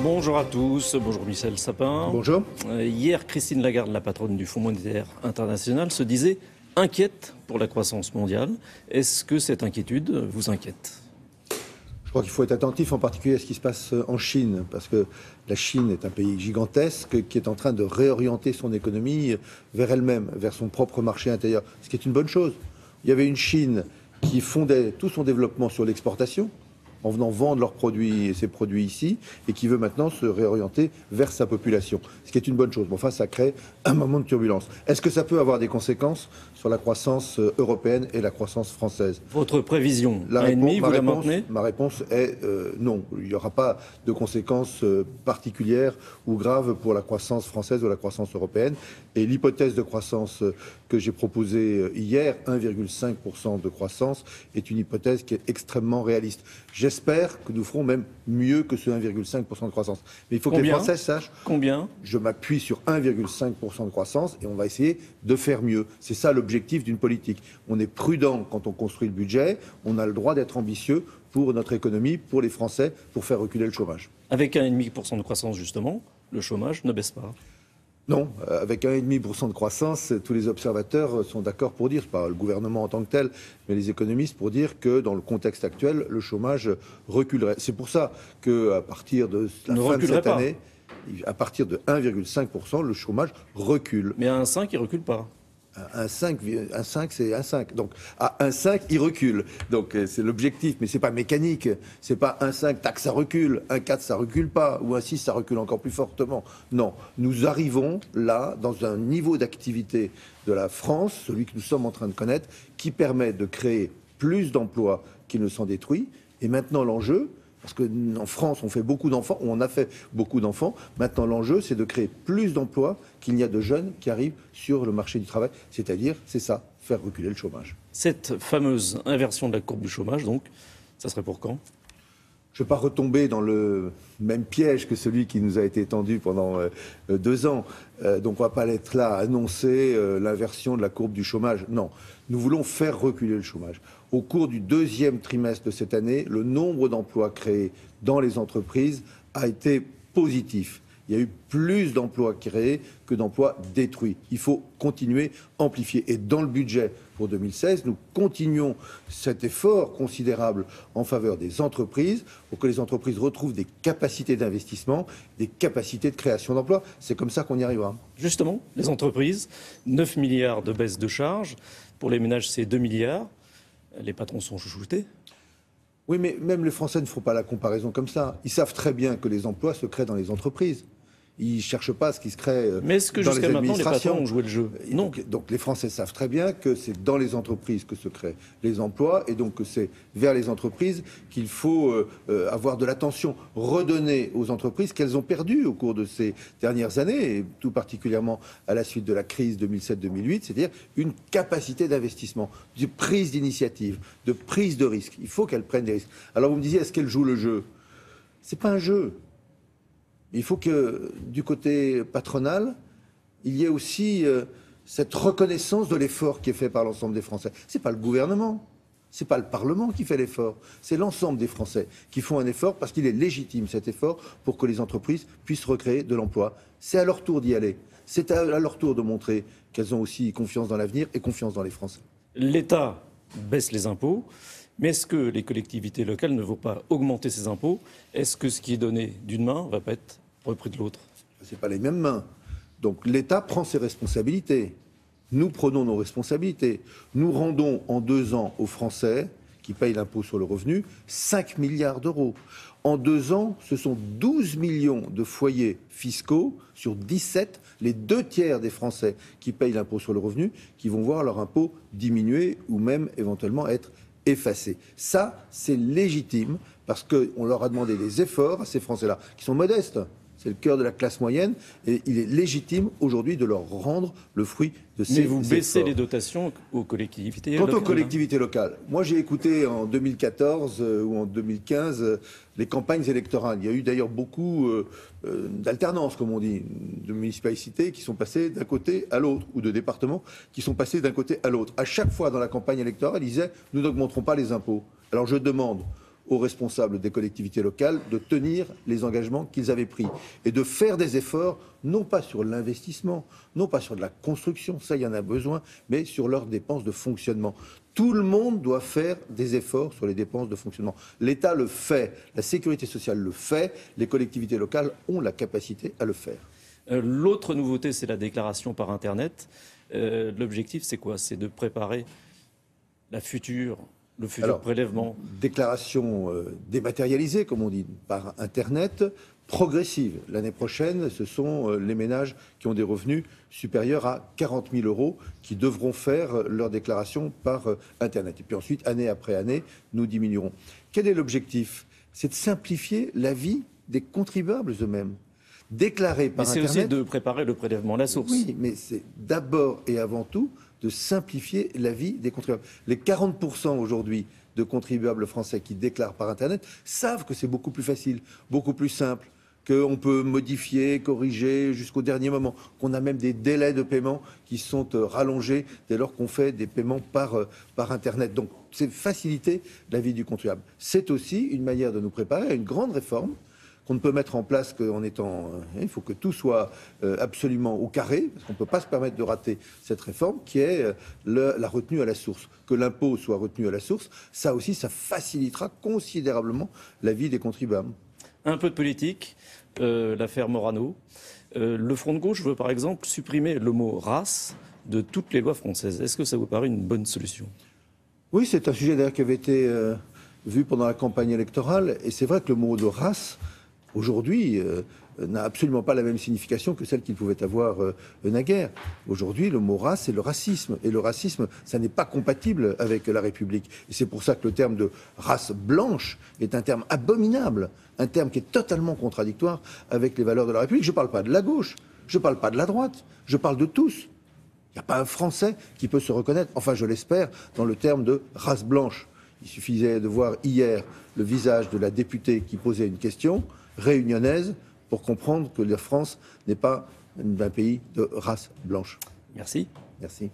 Bonjour à tous, bonjour Michel Sapin. Bonjour. Hier, Christine Lagarde, la patronne du Fonds monétaire international, se disait inquiète pour la croissance mondiale. Est-ce que cette inquiétude vous inquiète ? Je crois qu'il faut être attentif en particulier à ce qui se passe en Chine, parce que la Chine est un pays gigantesque qui est en train de réorienter son économie vers elle-même, vers son propre marché intérieur, ce qui est une bonne chose. Il y avait une Chine qui fondait tout son développement sur l'exportation, en venant vendre leurs produits, ses produits ici, et qui veut maintenant se réorienter vers sa population, ce qui est une bonne chose. Bon, enfin, ça crée un moment de turbulence. Est-ce que ça peut avoir des conséquences sur la croissance européenne et la croissance française ? Votre prévision, 1,5, vous la maintenez ? Ma réponse est non. Il n'y aura pas de conséquences particulières ou graves pour la croissance française ou la croissance européenne. Et l'hypothèse de croissance que j'ai proposée hier, 1,5% de croissance, est une hypothèse qui est extrêmement réaliste. J'espère que nous ferons même mieux que ce 1,5% de croissance. Mais il faut que les Français sachent... Combien ? Je m'appuie sur 1,5% de croissance et on va essayer de faire mieux. C'est ça l'objectif d'une politique. On est prudent quand on construit le budget. On a le droit d'être ambitieux pour notre économie, pour les Français, pour faire reculer le chômage. Avec 1,5% de croissance, justement, le chômage ne baisse pas. Non, avec 1,5% de croissance, tous les observateurs sont d'accord pour dire, pas le gouvernement en tant que tel, mais les économistes pour dire que dans le contexte actuel, le chômage reculerait. C'est pour ça qu'à partir de la fin de cette année, à partir de 1,5%, le chômage recule. Mais à 1,5, il ne recule pas. Un 5, c'est un 5. Donc, à 1,5, il recule. Donc, c'est l'objectif. Mais c'est pas mécanique. C'est pas 1,5, tac, ça recule. 1,4, ça recule pas. Ou 1,6, ça recule encore plus fortement. Non. Nous arrivons là, dans un niveau d'activité de la France, celui que nous sommes en train de connaître, qui permet de créer plus d'emplois qu'il ne s'en détruit. Et maintenant, l'enjeu, parce qu'en France, on fait beaucoup d'enfants, on a fait beaucoup d'enfants. Maintenant, l'enjeu, c'est de créer plus d'emplois qu'il n'y a de jeunes qui arrivent sur le marché du travail. C'est-à-dire, c'est ça, faire reculer le chômage. Cette fameuse inversion de la courbe du chômage, donc, ça serait pour quand ? Je ne veux pas retomber dans le même piège que celui qui nous a été tendu pendant 2 ans. Donc on ne va pas être là à annoncer l'inversion de la courbe du chômage. Non, nous voulons faire reculer le chômage. Au cours du 2e trimestre de cette année, le nombre d'emplois créés dans les entreprises a été positif. Il y a eu plus d'emplois créés que d'emplois détruits. Il faut continuer, amplifier. Et dans le budget pour 2016, nous continuons cet effort considérable en faveur des entreprises pour que les entreprises retrouvent des capacités d'investissement, des capacités de création d'emplois. C'est comme ça qu'on y arrivera. Justement, les entreprises, 9 milliards de baisse de charges. Pour les ménages, c'est 2 milliards. Les patrons sont chouchoutés. Oui, mais même les Français ne feront pas la comparaison comme ça. Ils savent très bien que les emplois se créent dans les entreprises. Ils ne cherchent pas ce qui se crée dans les administrations. Mais est-ce que jusqu'à maintenant, les patrons ont joué le jeu ? Non. Donc les Français savent très bien que c'est dans les entreprises que se créent les emplois et donc que c'est vers les entreprises qu'il faut avoir de l'attention, redonner aux entreprises qu'elles ont perdu au cours de ces dernières années, et tout particulièrement à la suite de la crise 2007-2008, c'est-à-dire une capacité d'investissement, de prise d'initiative, de prise de risque. Il faut qu'elles prennent des risques. Alors vous me disiez, est-ce qu'elles jouent le jeu ? C'est pas un jeu. Il faut que, du côté patronal, il y ait aussi cette reconnaissance de l'effort qui est fait par l'ensemble des Français. Ce n'est pas le gouvernement, ce n'est pas le Parlement qui fait l'effort, c'est l'ensemble des Français qui font un effort parce qu'il est légitime cet effort pour que les entreprises puissent recréer de l'emploi. C'est à leur tour d'y aller. C'est à leur tour de montrer qu'elles ont aussi confiance dans l'avenir et confiance dans les Français. L'État baisse les impôts. Mais est-ce que les collectivités locales ne vont pas augmenter ces impôts ? Est-ce que ce qui est donné d'une main ne va pas être repris de l'autre ? Ce n'est pas les mêmes mains. Donc l'État prend ses responsabilités. Nous prenons nos responsabilités. Nous rendons en 2 ans aux Français qui payent l'impôt sur le revenu 5 milliards d'euros. En 2 ans, ce sont 12 millions de foyers fiscaux sur 17, les 2 tiers des Français qui payent l'impôt sur le revenu, qui vont voir leur impôt diminuer ou même éventuellement être effacé. Ça, c'est légitime parce qu'on leur a demandé des efforts à ces Français-là, qui sont modestes. C'est le cœur de la classe moyenne et il est légitime aujourd'hui de leur rendre le fruit de ces efforts. Mais vous baissez les dotations aux collectivités locales. Quant aux collectivités locales, moi j'ai écouté en 2014 ou en 2015 les campagnes électorales. Il y a eu d'ailleurs beaucoup d'alternance, comme on dit, de municipalités qui sont passées d'un côté à l'autre, ou de départements qui sont passés d'un côté à l'autre. À chaque fois dans la campagne électorale, ils disaient « nous n'augmenterons pas les impôts ». Alors je demande aux responsables des collectivités locales de tenir les engagements qu'ils avaient pris et de faire des efforts, non pas sur l'investissement, non pas sur de la construction, ça il y en a besoin, mais sur leurs dépenses de fonctionnement. Tout le monde doit faire des efforts sur les dépenses de fonctionnement. L'État le fait, la sécurité sociale le fait, les collectivités locales ont la capacité à le faire. L'autre nouveauté, c'est la déclaration par Internet. L'objectif, c'est quoi? C'est de préparer le futur prélèvement. Déclaration dématérialisée, comme on dit, par Internet, progressive. L'année prochaine, ce sont les ménages qui ont des revenus supérieurs à 40 000 euros qui devront faire leur déclaration par Internet. Et puis ensuite, année après année, nous diminuerons. Quel est l'objectif? C'est de simplifier la vie des contribuables eux-mêmes. Déclarer par Internet... Mais c'est aussi de préparer le prélèvement à la source. Oui, mais c'est d'abord et avant tout de simplifier la vie des contribuables. Les 40% aujourd'hui de contribuables français qui déclarent par Internet savent que c'est beaucoup plus facile, beaucoup plus simple, qu'on peut modifier, corriger jusqu'au dernier moment, qu'on a même des délais de paiement qui sont rallongés dès lors qu'on fait des paiements par Internet. Donc c'est faciliter la vie du contribuable. C'est aussi une manière de nous préparer à une grande réforme qu'on ne peut mettre en place qu'en étant... il faut que tout soit absolument au carré, parce qu'on ne peut pas se permettre de rater cette réforme, qui est la retenue à la source. Que l'impôt soit retenu à la source, ça aussi, ça facilitera considérablement la vie des contribuables. Un peu de politique, l'affaire Morano. Le Front de gauche veut par exemple supprimer le mot « race » de toutes les lois françaises. Est-ce que ça vous paraît une bonne solution? Oui, c'est un sujet d'ailleurs qui avait été vu pendant la campagne électorale, et c'est vrai que le mot de « race », aujourd'hui, n'a absolument pas la même signification que celle qu'il pouvait avoir naguère. Aujourd'hui, le mot race, c'est le racisme. Et le racisme, ça n'est pas compatible avec la République. Et c'est pour ça que le terme de race blanche est un terme abominable, un terme qui est totalement contradictoire avec les valeurs de la République. Je ne parle pas de la gauche, je ne parle pas de la droite, je parle de tous. Il n'y a pas un Français qui peut se reconnaître, enfin je l'espère, dans le terme de race blanche. Il suffisait de voir hier le visage de la députée qui posait une question réunionnaise pour comprendre que la France n'est pas un pays de race blanche. Merci. Merci.